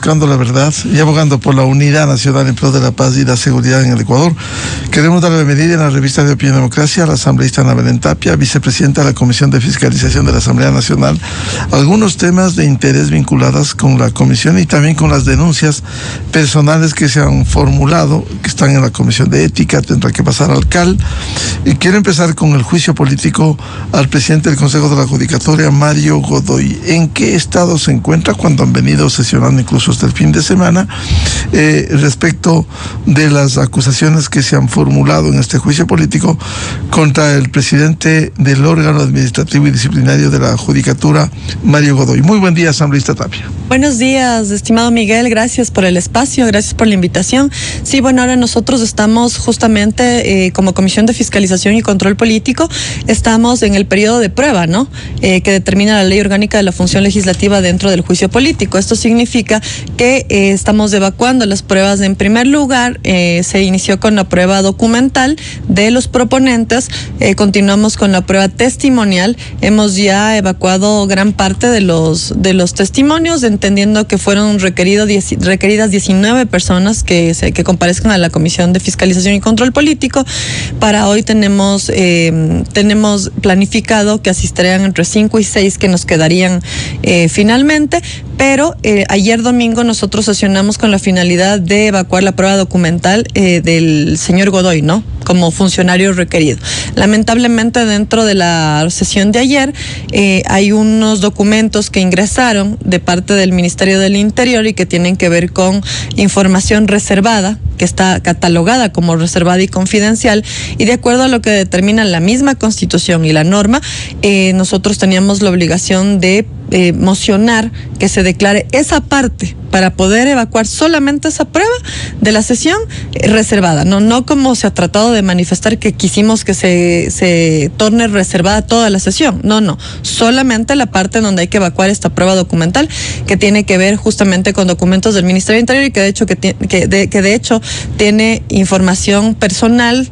Buscando la verdad y abogando por la unidad nacional en pro de la paz y la seguridad en el Ecuador. Queremos dar la bienvenida en la revista de Opinión y Democracia a la asambleísta Ana Belén Tapia, vicepresidenta de la Comisión de Fiscalización de la Asamblea Nacional. Algunos temas de interés vinculados con la comisión y también con las denuncias personales que se han formulado, que están en la Comisión de Ética, tendrá que pasar al CAL. Y quiero empezar con el juicio político al presidente del Consejo de la Judicatura, Mario Godoy. ¿En qué estado se encuentra cuando han venido sesionando incluso hasta el fin de semana, respecto de las acusaciones que se han formulado en este juicio político contra el presidente del órgano administrativo y disciplinario de la Judicatura, Mario Godoy? Muy buen día, asambleísta Tapia. Buenos días, estimado Miguel, gracias por el espacio, gracias por la invitación. Sí, bueno, ahora nosotros estamos justamente como Comisión de Fiscalización y Control Político, estamos en el periodo de prueba, ¿no? Que determina la Ley Orgánica de la Función Legislativa dentro del juicio político. Esto significa que estamos evacuando las pruebas. En primer lugar, se inició con la prueba documental de los proponentes, continuamos con la prueba testimonial, hemos ya evacuado gran parte de los testimonios, entendiendo que fueron requeridas 19 personas que comparezcan a la Comisión de Fiscalización y Control Político. Para hoy tenemos planificado que asistirían entre 5 y 6 que nos quedarían finalmente, pero ayer domingo nosotros sesionamos con la finalidad de evacuar la prueba documental del señor Godoy, ¿no? Como funcionario requerido. Lamentablemente, dentro de la sesión de ayer hay unos documentos que ingresaron de parte del Ministerio del Interior y que tienen que ver con información reservada, que está catalogada como reservada y confidencial, y de acuerdo a lo que determina la misma Constitución y la norma, nosotros teníamos la obligación de mocionar que se declare esa parte para poder evacuar solamente esa prueba de la sesión reservada, no como se ha tratado de manifestar que quisimos que se torne reservada toda la sesión, no, solamente la parte donde hay que evacuar esta prueba documental que tiene que ver justamente con documentos del Ministerio del Interior y que de hecho tiene información personal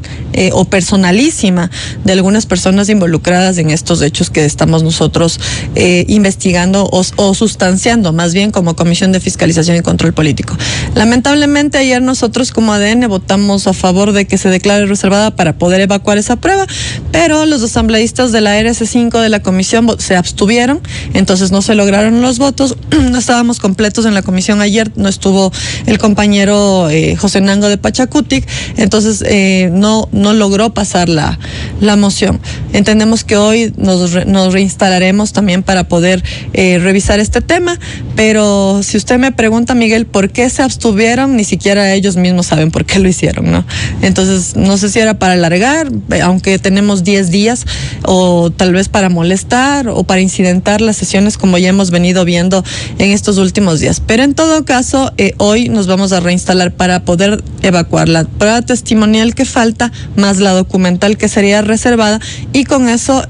o personalísima de algunas personas involucradas en estos hechos que estamos nosotros investigando o sustanciando, más bien como Comisión de Fiscalización y Control Político. Lamentablemente ayer nosotros como ADN votamos a favor de que se declare reservada para poder evacuar esa prueba, pero los asambleístas de la RS5 de la comisión se abstuvieron, entonces no se lograron los votos. No estábamos completos en la comisión ayer, no estuvo el compañero José Nango de Pachacutic, entonces no logró pasar la moción. Entendemos que hoy nos reinstalaremos también para poder revisar este tema, pero si usted me pregunta, Miguel, ¿por qué se abstuvieron? Ni siquiera ellos mismos saben por qué lo hicieron, ¿no? Entonces, no sé si era para alargar, aunque tenemos 10 días, o tal vez para molestar o para incidentar las sesiones como ya hemos venido viendo en estos últimos días. Pero en todo caso, hoy nos vamos a reinstalar para poder evacuar la prueba testimonial que falta, más la documental que sería reservada, y con eso,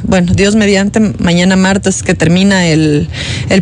bueno, Dios mediante, mañana martes que termina el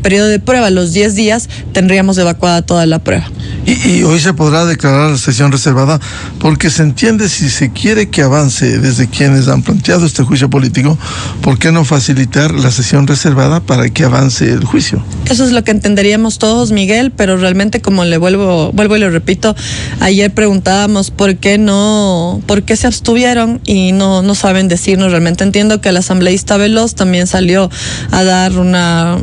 periodo de prueba, los 10 días, tendríamos evacuada toda la prueba. Y hoy se podrá declarar la sesión reservada, porque se entiende, si se quiere que avance desde quienes han planteado este juicio político, ¿por qué no facilitar la sesión reservada para que avance el juicio? Eso es lo que entenderíamos todos, Miguel, pero realmente, como le vuelvo y le repito, ayer preguntábamos por qué se abstuvieron y no saben decirnos. Realmente entiendo que el asambleísta Veloz también salió a dar una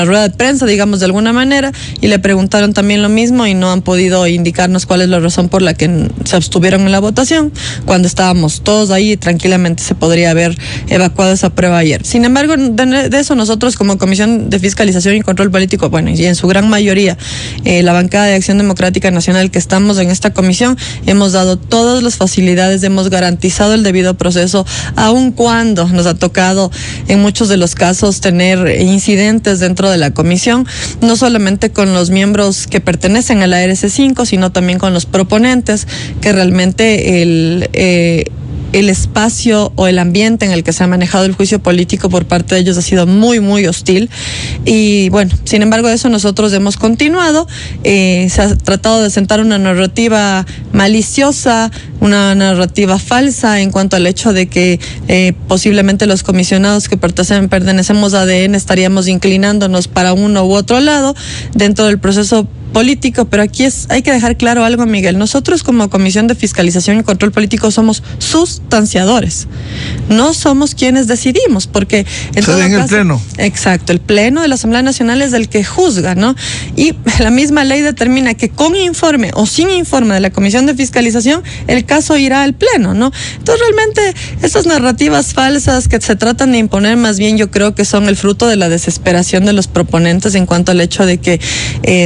rueda de prensa, digamos, de alguna manera, y le preguntaron también lo mismo y no han podido indicarnos cuál es la razón por la que se abstuvieron en la votación, cuando estábamos todos ahí y tranquilamente se podría haber evacuado esa prueba ayer. Sin embargo, de eso nosotros como Comisión de Fiscalización y Control Político, bueno, y en su gran mayoría la bancada de Acción Democrática Nacional que estamos en esta comisión, hemos dado todas las facilidades, hemos garantizado el debido proceso, aun cuando nos ha tocado en muchos de los casos tener incidentes dentro de la comisión, no solamente con los miembros que pertenecen a la RC5, sino también con los proponentes, que realmente el espacio o el ambiente en el que se ha manejado el juicio político por parte de ellos ha sido muy, muy hostil. Y bueno, sin embargo, de eso nosotros hemos continuado. Se ha tratado de sentar una narrativa maliciosa, una narrativa falsa en cuanto al hecho de que posiblemente los comisionados que pertenecemos a ADN estaríamos inclinándonos para uno u otro lado dentro del proceso político, pero aquí hay que dejar claro algo, Miguel. Nosotros como Comisión de Fiscalización y Control Político somos sustanciadores, no somos quienes decidimos, porque en todo caso, el Pleno. Exacto, el Pleno de la Asamblea Nacional es el que juzga, ¿no? Y la misma ley determina que con informe o sin informe de la Comisión de Fiscalización, el caso irá al Pleno, ¿no? Entonces realmente esas narrativas falsas que se tratan de imponer, más bien yo creo que son el fruto de la desesperación de los proponentes en cuanto al hecho de que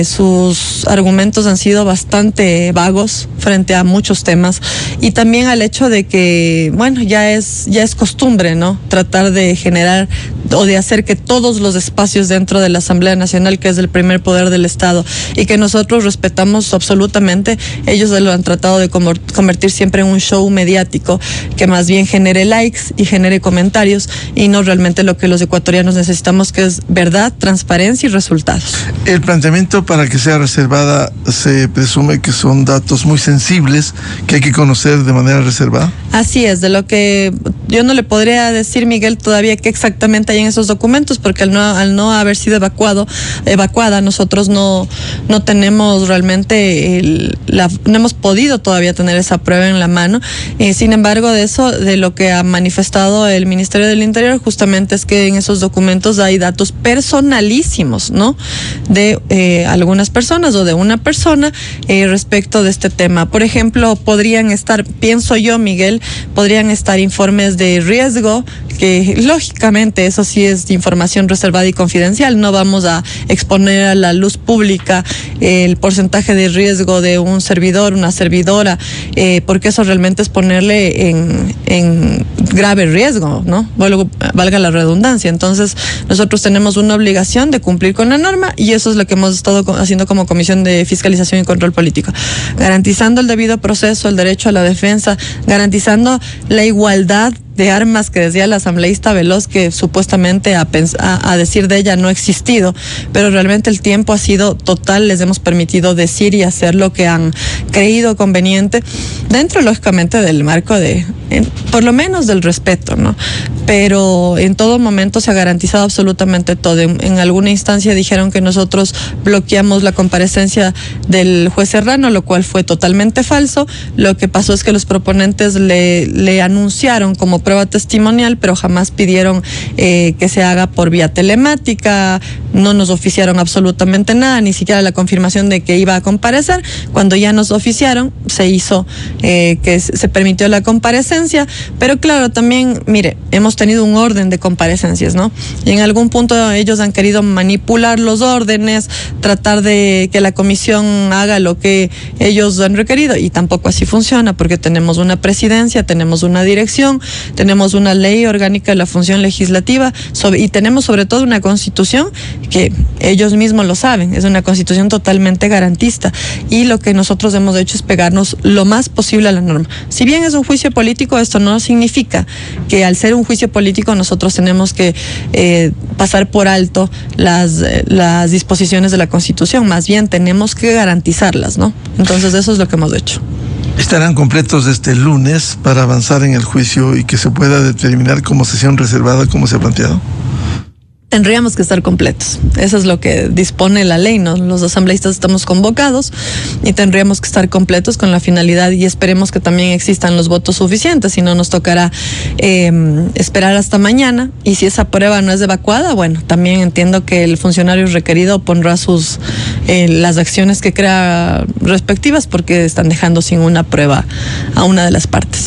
sus argumentos han sido bastante vagos frente a muchos temas, y también al hecho de que, bueno, ya es costumbre, ¿no? Tratar de generar o de hacer que todos los espacios dentro de la Asamblea Nacional, que es el primer poder del Estado y que nosotros respetamos absolutamente, ellos lo han tratado de convertir siempre en un show mediático que más bien genere likes y genere comentarios, y no realmente lo que los ecuatorianos necesitamos, que es verdad, transparencia y resultados. El planteamiento para que sea reservada se presume que son datos muy sensibles que hay que conocer de manera reservada. Así es, de lo que yo no le podría decir, Miguel, todavía qué exactamente hay en esos documentos, porque al no haber sido evacuada, nosotros no tenemos realmente no hemos podido todavía tener esa prueba en la mano. Sin embargo, de lo que ha manifestado el Ministerio del Interior justamente es que en esos documentos hay datos personalísimos, ¿no? De algunas personas o de una persona respecto de este tema. Por ejemplo, podrían estar, pienso yo, Miguel, podrían estar informes de riesgo, que lógicamente eso sí es información reservada y confidencial. No vamos a exponer a la luz pública el porcentaje de riesgo de un servidor, una servidora, porque eso realmente es ponerle en grave riesgo, ¿no? Valga la redundancia. Entonces, nosotros tenemos una obligación de cumplir con la norma, y eso es lo que hemos estado haciendo como Comisión de Fiscalización y Control Político, garantizando el debido proceso, el derecho a la defensa, garantizando la igualdad de armas que decía la asambleísta Veloz, que supuestamente a decir de ella no ha existido, pero realmente el tiempo ha sido total. Les hemos permitido decir y hacer lo que han creído conveniente, dentro lógicamente del marco por lo menos del respeto, ¿no? Pero en todo momento se ha garantizado absolutamente todo. En alguna instancia dijeron que nosotros bloqueamos la comparecencia del juez Serrano, lo cual fue totalmente falso. Lo que pasó es que los proponentes le anunciaron como prueba testimonial, pero jamás pidieron que se haga por vía telemática, no nos oficiaron absolutamente nada, ni siquiera la confirmación de que iba a comparecer. Cuando ya nos oficiaron, se hizo que se permitió la comparecencia, pero claro, también, mire, hemos tenido un orden de comparecencias, ¿no? Y en algún punto ellos han querido manipular los órdenes, tratar de que la comisión haga lo que ellos han requerido, y tampoco así funciona, porque tenemos una presidencia, tenemos una dirección, tenemos una ley orgánica de la función legislativa, y tenemos sobre todo una constitución que ellos mismos lo saben, es una constitución totalmente garantista, y lo que nosotros hemos hecho es pegarnos lo más posible a la norma. Si bien es un juicio político, esto no significa que al ser un juicio político nosotros tenemos que pasar por alto las disposiciones de la Constitución, más bien tenemos que garantizarlas, ¿no? Entonces eso es lo que hemos hecho. ¿Estarán completos este lunes para avanzar en el juicio y que se pueda determinar como sesión reservada, como se ha planteado? Tendríamos que estar completos. Eso es lo que dispone la ley, ¿no? Los asambleístas estamos convocados y tendríamos que estar completos con la finalidad, y esperemos que también existan los votos suficientes, si no nos tocará esperar hasta mañana, y si esa prueba no es evacuada, bueno, también entiendo que el funcionario requerido pondrá las acciones que crea respectivas, porque están dejando sin una prueba a una de las partes.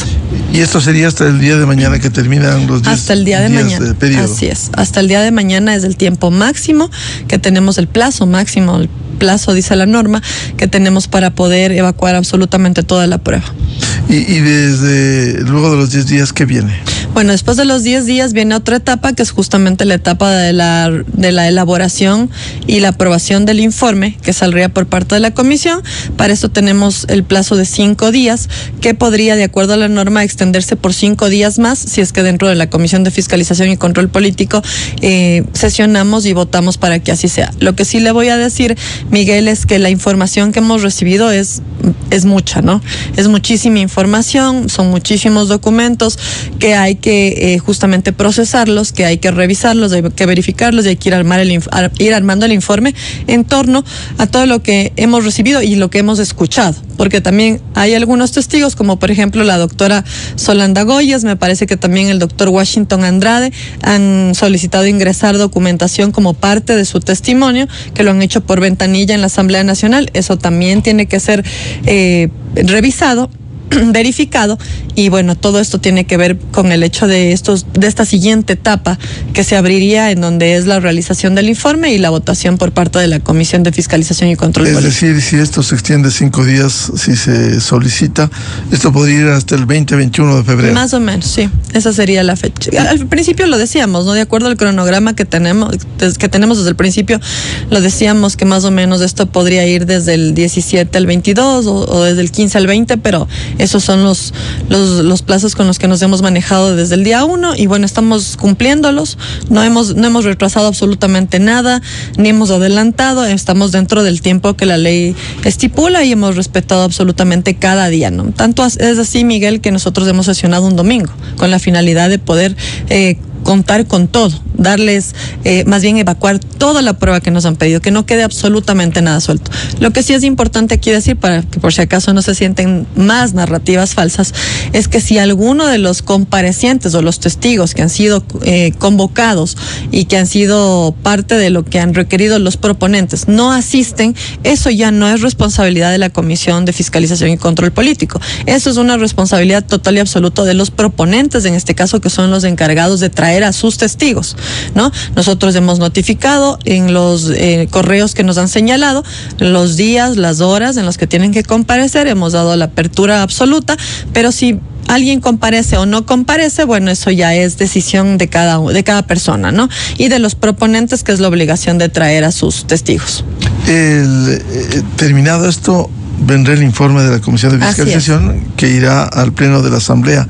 ¿Y esto sería hasta el día de mañana que terminan los 10 hasta el día de días mañana de periodo? Así es, hasta el día de mañana es el tiempo máximo que tenemos, el plazo máximo, el plazo dice la norma, que tenemos para poder evacuar absolutamente toda la prueba. Y desde luego de los 10 días, ¿qué viene? Bueno, después de los 10 días viene otra etapa, que es justamente la etapa de la elaboración y la aprobación del informe que saldría por parte de la comisión. Para eso tenemos el plazo de 5 días, que podría, de acuerdo a la norma, extenderse por 5 días más, si es que dentro de la Comisión de Fiscalización y Control Político sesionamos y votamos para que así sea. Lo que sí le voy a decir, Miguel, es que la información que hemos recibido es mucha, ¿no? Es muchísima información, son muchísimos documentos que hay que justamente procesarlos, que hay que revisarlos, hay que verificarlos y hay que ir armando el informe en torno a todo lo que hemos recibido y lo que hemos escuchado, porque también hay algunos testigos, como por ejemplo la doctora Solanda Goyes, me parece que también el doctor Washington Andrade han solicitado ingresar documentación como parte de su testimonio, que lo han hecho por ventanilla en la Asamblea Nacional. Eso también tiene que ser revisado, verificado, y bueno, todo esto tiene que ver con el hecho de esta siguiente etapa que se abriría, en donde es la realización del informe y la votación por parte de la Comisión de Fiscalización y Control Político. Es decir, si esto se extiende 5 días, si se solicita, esto podría ir hasta el 20-21 de febrero. Más o menos, sí, esa sería la fecha. Al principio lo decíamos, ¿no? De acuerdo al cronograma que tenemos desde el principio, lo decíamos que más o menos esto podría ir desde el 17 al 22 o desde el 15 al 20, pero esos son los plazos con los que nos hemos manejado desde el día 1, y bueno, estamos cumpliéndolos. No hemos retrasado absolutamente nada, ni hemos adelantado. Estamos dentro del tiempo que la ley estipula y hemos respetado absolutamente cada día, ¿no? Tanto es así, Miguel, que nosotros hemos sesionado un domingo con la finalidad de poder contar con todo, darles, más bien evacuar toda la prueba que nos han pedido, que no quede absolutamente nada suelto. Lo que sí es importante aquí decir, para que por si acaso no se sienten más narrativas falsas, es que si alguno de los comparecientes o los testigos que han sido convocados y que han sido parte de lo que han requerido los proponentes no asisten, eso ya no es responsabilidad de la Comisión de Fiscalización y Control Político. Eso es una responsabilidad total y absoluta de los proponentes, en este caso, que son los encargados de traer a sus testigos, ¿no? Nosotros hemos notificado en los correos que nos han señalado los días, las horas en los que tienen que comparecer, hemos dado la apertura absoluta, pero si alguien comparece o no comparece, bueno, eso ya es decisión de cada persona, ¿no? Y de los proponentes, que es la obligación de traer a sus testigos. Terminado esto, vendrá el informe de la Comisión de Fiscalización que irá al Pleno de la Asamblea.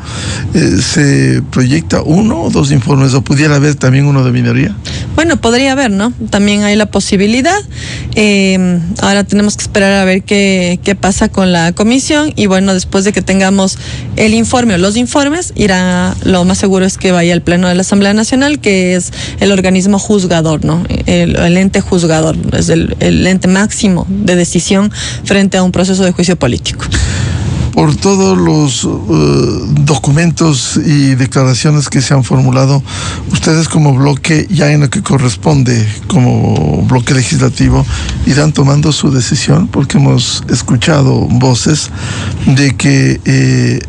¿Se proyecta 1 o 2 informes, o pudiera haber también uno de minoría? Bueno, podría haber, ¿no? También hay la posibilidad. Ahora tenemos que esperar a ver qué pasa con la comisión, y bueno, después de que tengamos el informe o los informes, lo más seguro es que vaya al Pleno de la Asamblea Nacional, que es el organismo juzgador, ¿no? El ente juzgador, es el ente máximo de decisión frente a un proceso de juicio político. Por todos los documentos y declaraciones que se han formulado, ustedes como bloque, ya en lo que corresponde como bloque legislativo, irán tomando su decisión, porque hemos escuchado voces de que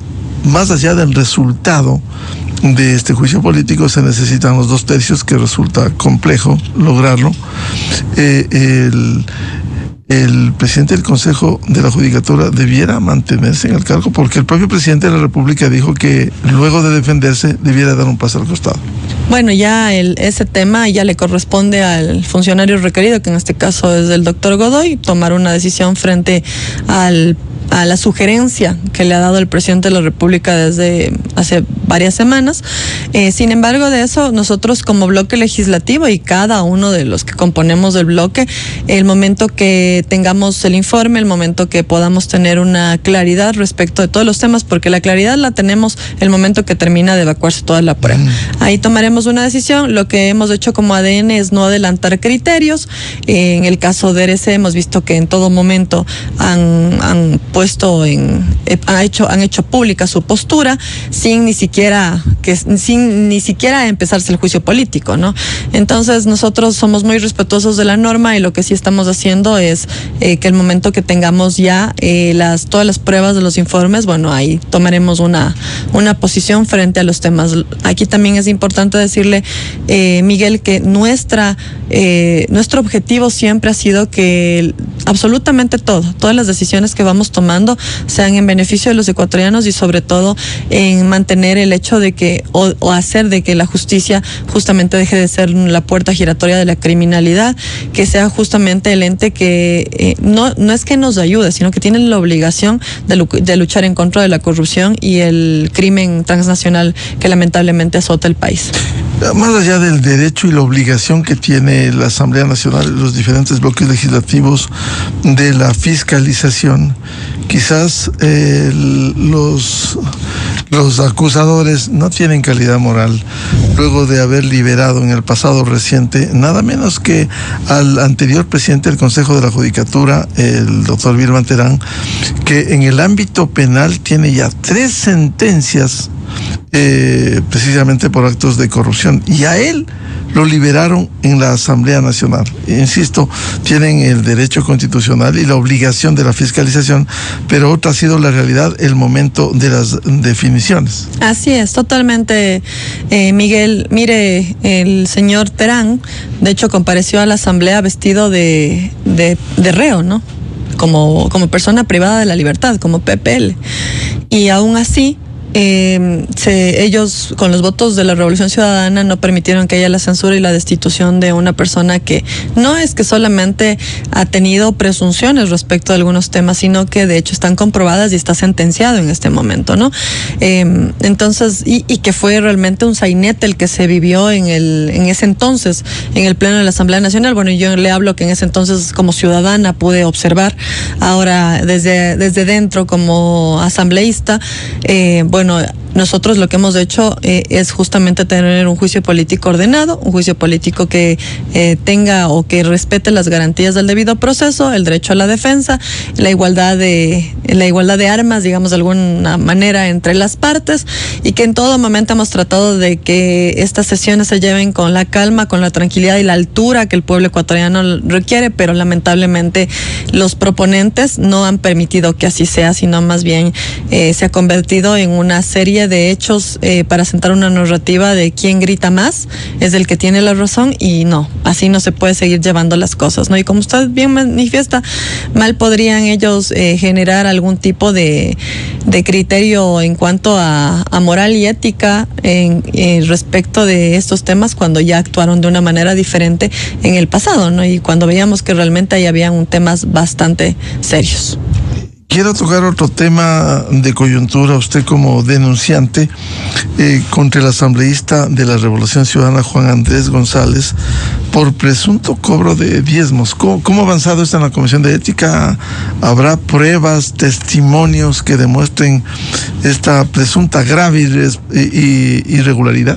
más allá del resultado de este juicio político se necesitan los 2/3, que resulta complejo lograrlo. El presidente del Consejo de la Judicatura debiera mantenerse en el cargo, porque el propio presidente de la República dijo que luego de defenderse debiera dar un paso al costado. Bueno, ya ese tema ya le corresponde al funcionario requerido, que en este caso es el doctor Godoy, tomar una decisión frente a la sugerencia que le ha dado el presidente de la República desde hace varias semanas. Sin embargo, de eso, nosotros como bloque legislativo y cada uno de los que componemos el bloque, el momento que tengamos el informe, el momento que podamos tener una claridad respecto de todos los temas, porque la claridad la tenemos el momento que termina de evacuarse toda la prueba. Ahí tomaremos una decisión. Lo que hemos hecho como ADN es no adelantar criterios. En el caso de RC hemos visto que en todo momento han hecho pública su postura sin ni siquiera empezarse el juicio político, ¿no? Entonces nosotros somos muy respetuosos de la norma, y lo que sí estamos haciendo es que el momento que tengamos ya todas las pruebas de los informes, bueno, ahí tomaremos una posición frente a los temas. Aquí también es importante decirle, Miguel, que nuestro objetivo siempre ha sido que absolutamente todas las decisiones que vamos tomando sean en beneficio de los ecuatorianos y sobre todo en mantener el hecho de que o hacer de que la justicia justamente deje de ser la puerta giratoria de la criminalidad, que sea justamente el ente que no es que nos ayude, sino que tiene la obligación de luchar en contra de la corrupción y el crimen transnacional que lamentablemente azota el país. Más allá del derecho y la obligación que tiene la Asamblea Nacional, los diferentes bloques legislativos de la fiscalización, quizás los acusadores no tienen calidad moral luego de haber liberado en el pasado reciente nada menos que al anterior presidente del Consejo de la Judicatura, el doctor Birman Terán, que en el ámbito penal tiene ya 3 sentencias precisamente por actos de corrupción, y a él lo liberaron en la Asamblea Nacional. Insisto, tienen el derecho constitucional y la obligación de la fiscalización, pero otra ha sido la realidad, el momento de las definiciones. Así es, totalmente, Miguel. Mire, el señor Terán, de hecho, compareció a la Asamblea vestido de reo, ¿no? Como persona privada de la libertad, como PPL. Y aún así, ellos con los votos de la Revolución Ciudadana no permitieron que haya la censura y la destitución de una persona que no es que solamente ha tenido presunciones respecto a algunos temas, sino que de hecho están comprobadas y está sentenciado en este momento, ¿no? Entonces, y que fue realmente un sainete el que se vivió en ese entonces, en el Pleno de la Asamblea Nacional. Bueno, yo le hablo que en ese entonces como ciudadana pude observar, ahora desde dentro como asambleísta, bueno, nosotros lo que hemos hecho es justamente tener un juicio político ordenado, un juicio político que tenga o que respete las garantías del debido proceso, el derecho a la defensa, la igualdad de armas, digamos de alguna manera, entre las partes, y que en todo momento hemos tratado de que estas sesiones se lleven con la calma, con la tranquilidad y la altura que el pueblo ecuatoriano requiere, pero lamentablemente los proponentes no han permitido que así sea, sino más bien se ha convertido en una serie de hechos para sentar una narrativa de quién grita más es el que tiene la razón, y no, así no se puede seguir llevando las cosas, ¿no? Y como usted bien manifiesta, mal podrían ellos generar algún tipo de criterio en cuanto a moral y ética respecto de estos temas cuando ya actuaron de una manera diferente en el pasado, ¿no? Y cuando veíamos que realmente ahí habían temas bastante serios. Quiero tocar otro tema de coyuntura. Usted como denunciante contra el asambleísta de la Revolución Ciudadana, Juan Andrés González, por presunto cobro de diezmos. ¿Cómo ha avanzado esto en la Comisión de Ética? ¿Habrá pruebas, testimonios que demuestren esta presunta grave irregularidad?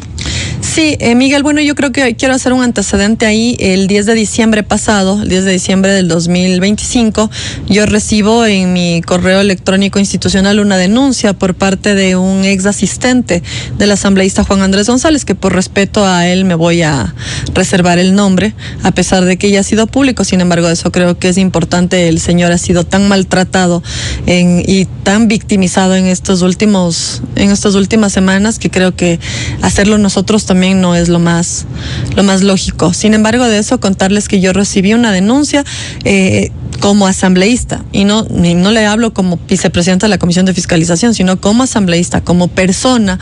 Sí, Miguel, bueno, yo creo que quiero hacer un antecedente ahí. El 10 de diciembre pasado, el 10 de diciembre del 2025, yo recibo en mi correo electrónico institucional una denuncia por parte de un ex asistente del asambleísta Juan Andrés González, que por respeto a él me voy a reservar el nombre, a pesar de que ya ha sido público. Sin embargo, eso creo que es importante. El señor ha sido tan maltratado y tan victimizado en estas últimas semanas, que creo que hacerlo nosotros también no es lo más lógico. Sin embargo, de eso contarles que yo recibí una denuncia como asambleísta, y no le hablo como vicepresidenta de la Comisión de Fiscalización, sino como asambleísta, como persona,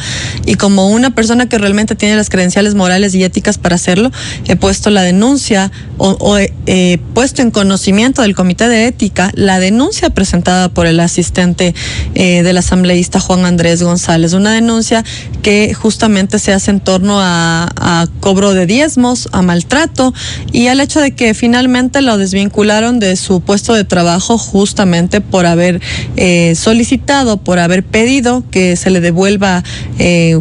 y como una persona que realmente tiene las credenciales morales y éticas para hacerlo. He puesto la denuncia o he puesto en conocimiento del Comité de Ética la denuncia presentada por el asistente del asambleísta Juan Andrés González, una denuncia que justamente se hace en torno a cobro de diezmos, a maltrato y al hecho de que finalmente lo desvincularon de su puesto de trabajo justamente por haber solicitado, por haber pedido que se le devuelva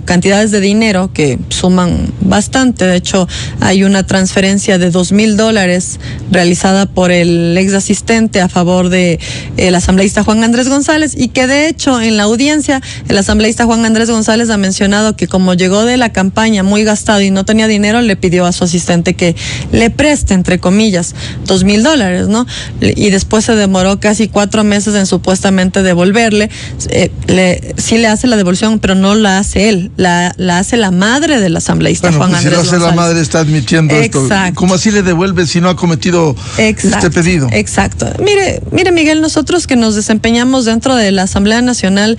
cantidades de dinero que suman bastante. De hecho, hay una transferencia de $2,000 realizada por el ex asistente a favor de el asambleísta Juan Andrés González, y que de hecho en la audiencia el asambleísta Juan Andrés González ha mencionado que como llegó de la campaña muy muy gastado y no tenía dinero, le pidió a su asistente que le preste, entre comillas, $2,000, ¿no? Y después se demoró casi 4 meses en supuestamente devolverle. Sí le hace la devolución, pero no la hace él, la hace la madre del asambleísta Juan Andrés González. Si lo hace la madre, está admitiendo esto. ¿Cómo así le devuelve si no ha cometido este pedido? Exacto. Mire, Miguel, nosotros que nos desempeñamos dentro de la Asamblea Nacional,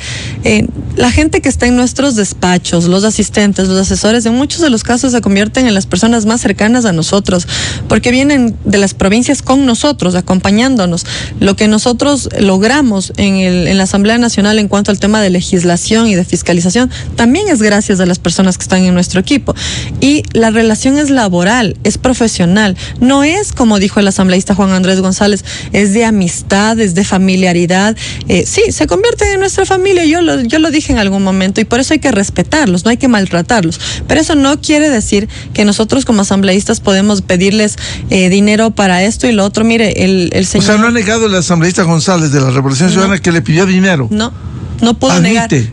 la gente que está en nuestros despachos, los asistentes, los asesores, en muchos de los casos se convierten en las personas más cercanas a nosotros, porque vienen de las provincias con nosotros, acompañándonos. Lo que nosotros logramos en la Asamblea Nacional en cuanto al tema de legislación y de fiscalización, también es gracias a las personas que están en nuestro equipo. Y la relación es laboral, es profesional, no es como dijo el asambleísta Juan Andrés González, es de amistad, es de familiaridad. Sí, se convierte en nuestra familia, yo lo dije en algún momento, y por eso hay que respetarlos, no hay que maltratarlos, pero eso no quiere decir que nosotros como asambleístas podemos pedirles dinero para esto y lo otro. Mire, el señor... O sea, no ha negado el asambleísta González de la Revolución Ciudadana que le pidió dinero. No pudo negar. Y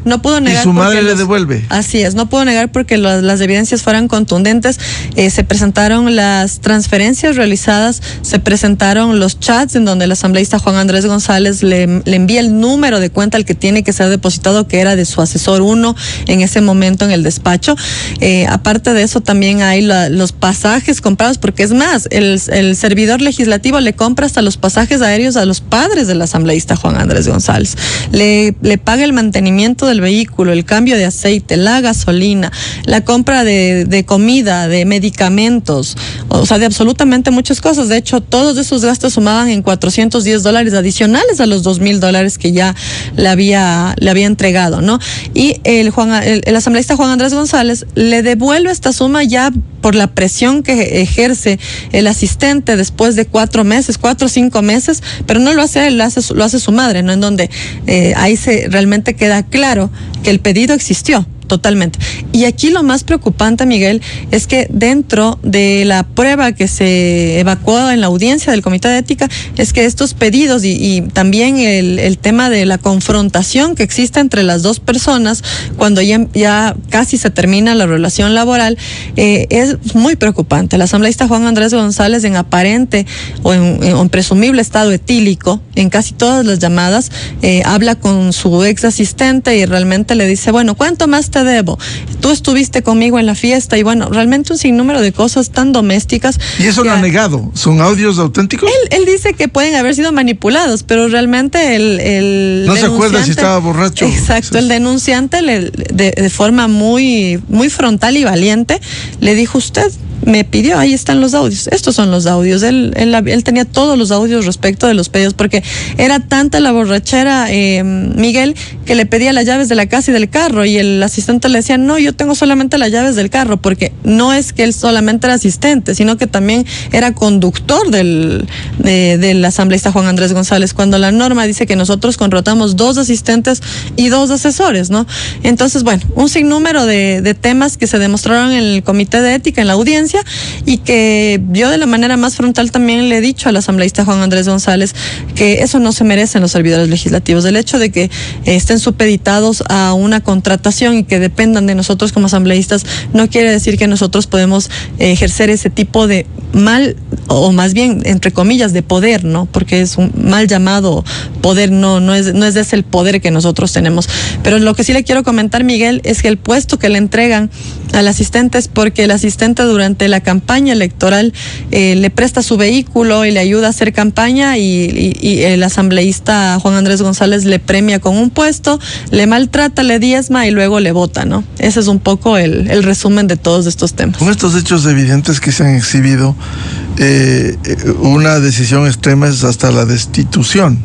su madre le devuelve. Así es, no pudo negar porque las evidencias fueran contundentes. Se presentaron las transferencias realizadas, se presentaron los chats en donde el asambleísta Juan Andrés González le envía el número de cuenta al que tiene que ser depositado, que era de su asesor 1 en ese momento en el despacho. Aparte de eso, también hay los pasajes comprados, porque es más, el servidor legislativo le compra hasta los pasajes aéreos a los padres del asambleísta Juan Andrés González. Le paga el mantenimiento del vehículo, el cambio de aceite, la gasolina, la compra de comida, de medicamentos, o sea, de absolutamente muchas cosas. De hecho, todos esos gastos sumaban en $410 adicionales a los $2,000 que ya le había entregado, ¿no? Y el asambleísta Juan Andrés González le devuelve esta suma ya por la presión que ejerce el asistente después de 4 o 5 meses, pero no lo hace él, lo hace su madre, ¿no? En donde ahí realmente queda claro que el pedido existió totalmente. Y aquí lo más preocupante, Miguel, es que dentro de la prueba que se evacuó en la audiencia del Comité de Ética, es que estos pedidos y también el tema de la confrontación que existe entre las dos personas cuando ya casi se termina la relación laboral, es muy preocupante. El asambleísta Juan Andrés González, en aparente o en presumible estado etílico, en casi todas las llamadas, habla con su ex asistente y realmente le dice, bueno, ¿cuánto más te debo? Tú estuviste conmigo en la fiesta, y bueno, realmente un sinnúmero de cosas tan domésticas. ¿Y eso lo ha negado? ¿Son audios auténticos? Él dice que pueden haber sido manipulados, pero realmente el no se acuerda si estaba borracho. Exacto, el denunciante de forma muy, muy frontal y valiente le dijo, usted me pidió, ahí están los audios, estos son los audios. Él tenía todos los audios respecto de los pedidos, porque era tanta la borrachera, Miguel, que le pedía las llaves de la casa y del carro, y el asistente le decía, no, yo tengo solamente las llaves del carro, porque no es que él solamente era asistente, sino que también era conductor del asambleísta Juan Andrés González, cuando la norma dice que nosotros contratamos 2 asistentes y 2 asesores, ¿no? Entonces, bueno, un sinnúmero de temas que se demostraron en el Comité de Ética, en la audiencia, y que yo de la manera más frontal también le he dicho al asambleísta Juan Andrés González que eso no se merece en los servidores legislativos. El hecho de que estén supeditados a una contratación y que dependan de nosotros como asambleístas no quiere decir que nosotros podemos ejercer ese tipo de mal, o más bien, entre comillas, de poder, ¿no? Porque es un mal llamado poder, no es ese el poder que nosotros tenemos. Pero lo que sí le quiero comentar, Miguel, es que el puesto que le entregan al asistente es porque el asistente durante la campaña electoral le presta su vehículo y le ayuda a hacer campaña, y el asambleísta Juan Andrés González le premia con un puesto, le maltrata, le diezma y luego le vota, ¿no? Ese es un poco el resumen de todos estos temas. Con estos hechos evidentes que se han exhibido, una decisión extrema es hasta la destitución,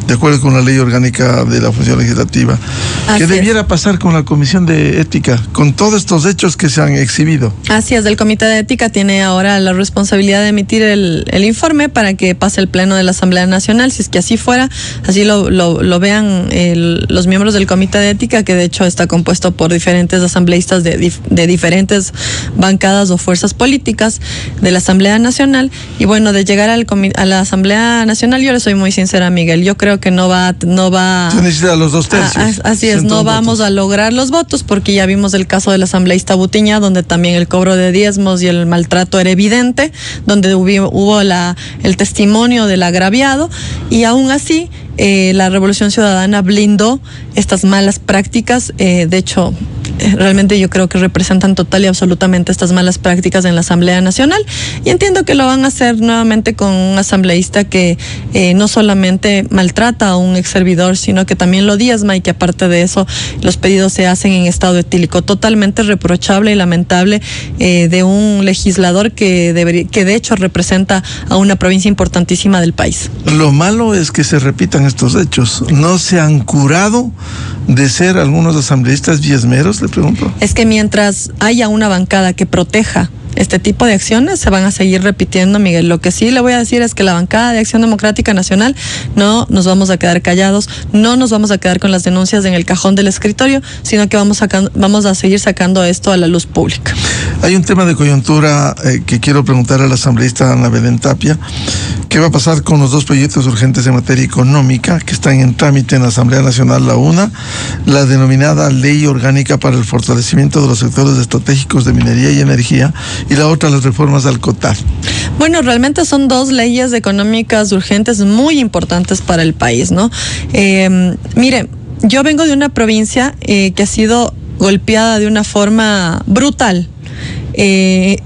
de acuerdo con la ley orgánica de la función legislativa. ¿Qué debiera pasar con la Comisión de Ética, con todos estos hechos que se han exhibido? Así es, el Comité de Ética tiene ahora la responsabilidad de emitir el informe para que pase el Pleno de la Asamblea Nacional, si es que así fuera, así lo vean los miembros del Comité de Ética, que de hecho está compuesto por diferentes asambleístas de diferentes bancadas o fuerzas políticas de la Asamblea Nacional. Y bueno, de llegar a la Asamblea Nacional, yo le soy muy sincera, Miguel, yo creo creo que no va. Se necesita los 2/3. Así es, no vamos a lograr los votos porque ya vimos el caso del asambleísta Butiña, donde también el cobro de diezmos y el maltrato era evidente, donde hubo el testimonio del agraviado, y aún así la Revolución Ciudadana blindó estas malas prácticas. De hecho, realmente yo creo que representan total y absolutamente estas malas prácticas en la Asamblea Nacional, y entiendo que lo van a hacer nuevamente con un asambleísta que no solamente maltrata a un ex servidor, sino que también lo diezma, y que aparte de eso los pedidos se hacen en estado etílico. Totalmente reprochable y lamentable de un legislador que de hecho representa a una provincia importantísima del país. Lo malo es que se repitan estos hechos. ¿No se han curado de ser algunos asambleístas diezmeros, le pregunto? Es que mientras haya una bancada que proteja este tipo de acciones, se van a seguir repitiendo, Miguel. Lo que sí le voy a decir es que la bancada de Acción Democrática Nacional no nos vamos a quedar callados, no nos vamos a quedar con las denuncias en el cajón del escritorio, sino que vamos a seguir sacando esto a la luz pública. Hay un tema de coyuntura que quiero preguntar a la asambleísta Ana Belén Tapia. ¿Qué va a pasar con los dos proyectos urgentes en materia económica que están en trámite en la Asamblea Nacional? La una, la denominada Ley Orgánica para el Fortalecimiento de los Sectores Estratégicos de Minería y Energía, y la otra, las reformas al COTAD. Bueno, realmente son dos leyes económicas urgentes muy importantes para el país, ¿no? Mire, yo vengo de una provincia que ha sido golpeada de una forma brutal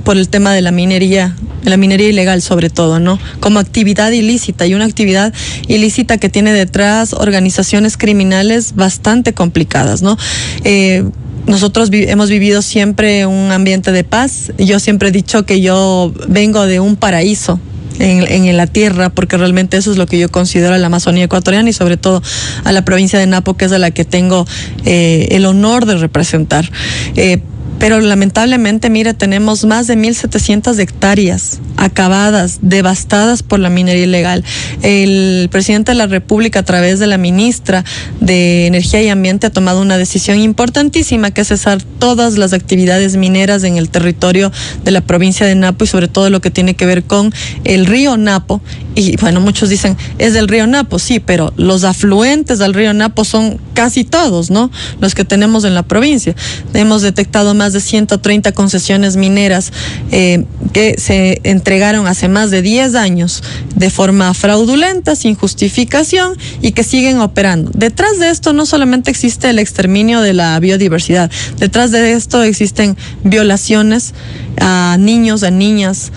por el tema de la minería ilegal, sobre todo, ¿no? Como actividad ilícita, y una actividad ilícita que tiene detrás organizaciones criminales bastante complicadas, ¿no? Nosotros hemos vivido siempre un ambiente de paz. Yo siempre he dicho que yo vengo de un paraíso en la tierra, porque realmente eso es lo que yo considero a la Amazonía ecuatoriana, y sobre todo a la provincia de Napo, que es a la que tengo el honor de representar. Pero lamentablemente, mire, tenemos más de 1.700 hectáreas acabadas, devastadas por la minería ilegal. El presidente de la República, a través de la ministra de Energía y Ambiente, ha tomado una decisión importantísima, que es cesar todas las actividades mineras en el territorio de la provincia de Napo, y sobre todo lo que tiene que ver con el río Napo. Y bueno, muchos dicen, es del río Napo, sí, pero los afluentes del río Napo son casi todos, ¿no? Los que tenemos en la provincia. Hemos detectado más de 130 concesiones mineras que se entregaron hace más de 10 años de forma fraudulenta, sin justificación, y que siguen operando. Detrás de esto no solamente existe el exterminio de la biodiversidad, detrás de esto existen violaciones a niños, a niñas,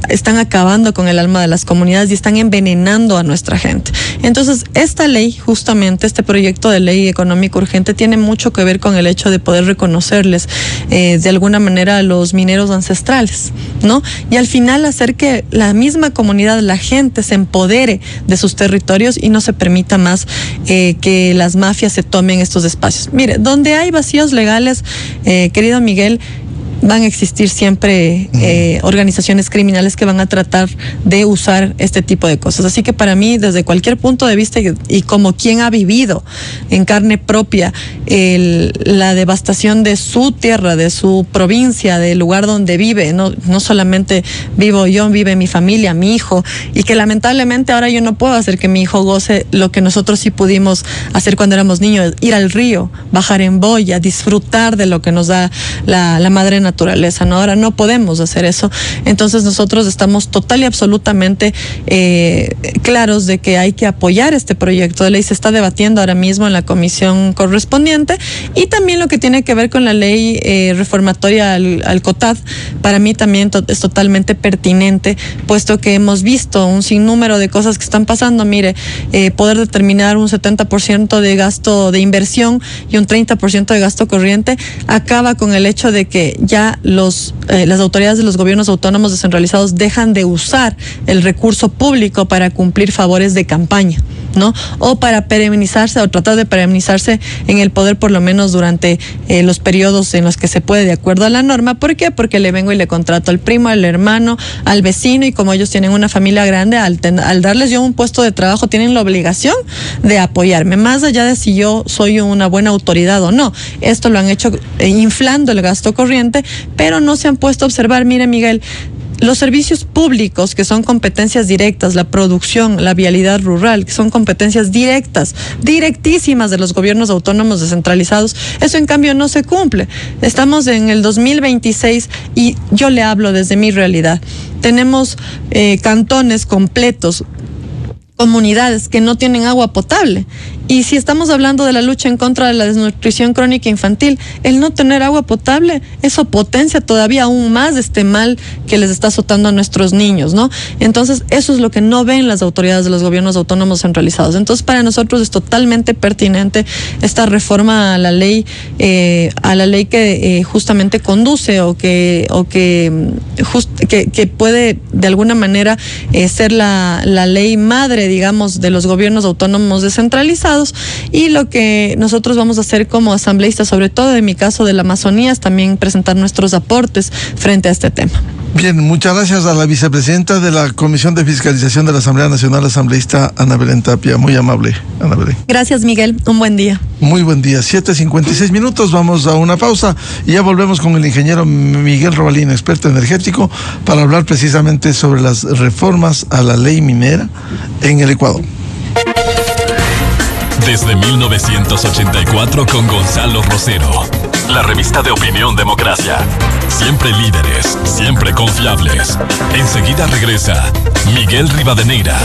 están acabando con el alma de las comunidades y están envenenando a nuestra gente. Entonces, esta ley, justamente este proyecto de ley económica urgente, tiene mucho que ver con el hecho de poder reconocerles de alguna manera a los mineros ancestrales, ¿no? Y al final hacer que la misma comunidad, la gente, se empodere de sus territorios y no se permita más que las mafias se tomen estos espacios. Mire, donde hay vacíos legales, querido Miguel, van a existir siempre organizaciones criminales que van a tratar de usar este tipo de cosas. Así que para mí, desde cualquier punto de vista, y como quien ha vivido en carne propia la devastación de su tierra, de su provincia, del lugar donde vive, no solamente vivo yo, vive mi familia, mi hijo, y que lamentablemente ahora yo no puedo hacer que mi hijo goce lo que nosotros sí pudimos hacer cuando éramos niños: ir al río, bajar en boya, disfrutar de lo que nos da la madre naturaleza, ¿no? Ahora no podemos hacer eso. Entonces nosotros estamos total y absolutamente claros de que hay que apoyar este proyecto de ley. Se está debatiendo ahora mismo en la comisión correspondiente, y también lo que tiene que ver con la ley reformatoria al COTAD, para mí también es totalmente pertinente, puesto que hemos visto un sinnúmero de cosas que están pasando. Mire, poder determinar un 70% de gasto de inversión y un 30% de gasto corriente acaba con el hecho de que ya las autoridades de los gobiernos autónomos descentralizados dejan de usar el recurso público para cumplir favores de campaña, ¿no? O para perennizarse, o tratar de perennizarse en el poder, por lo menos durante los periodos en los que se puede, de acuerdo a la norma. ¿Por qué? Porque le vengo y le contrato al primo, al hermano, al vecino, y como ellos tienen una familia grande, al darles yo un puesto de trabajo, tienen la obligación de apoyarme, más allá de si yo soy una buena autoridad o no. Esto lo han hecho inflando el gasto corriente, pero no se han puesto a observar. Mire, Miguel, los servicios públicos, que son competencias directas, la producción, la vialidad rural, que son competencias directas, directísimas de los gobiernos autónomos descentralizados, eso en cambio no se cumple. Estamos en el 2026 y yo le hablo desde mi realidad. Tenemos cantones completos, comunidades que no tienen agua potable. Y si estamos hablando de la lucha en contra de la desnutrición crónica infantil, el no tener agua potable, eso potencia todavía aún más este mal que les está azotando a nuestros niños, ¿no? Entonces, eso es lo que no ven las autoridades de los gobiernos autónomos centralizados. Entonces, para nosotros es totalmente pertinente esta reforma a la ley que justamente conduce o que puede de alguna manera ser la ley madre, digamos, de los gobiernos autónomos descentralizados. Y lo que nosotros vamos a hacer como asambleístas, sobre todo en mi caso de la Amazonía, es también presentar nuestros aportes frente a este tema. Bien, muchas gracias a la vicepresidenta de la Comisión de Fiscalización de la Asamblea Nacional, asambleísta Ana Belén Tapia. Muy amable, Ana Belén. Gracias, Miguel. Un buen día. Muy buen día. 7:56. Vamos a una pausa y ya volvemos con el ingeniero Miguel Robalino, experto energético, para hablar precisamente sobre las reformas a la ley minera en el Ecuador. Desde 1984 con Gonzalo Rosero. La revista de opinión Democracia. Siempre líderes, siempre confiables. Enseguida regresa Miguel Rivadeneira.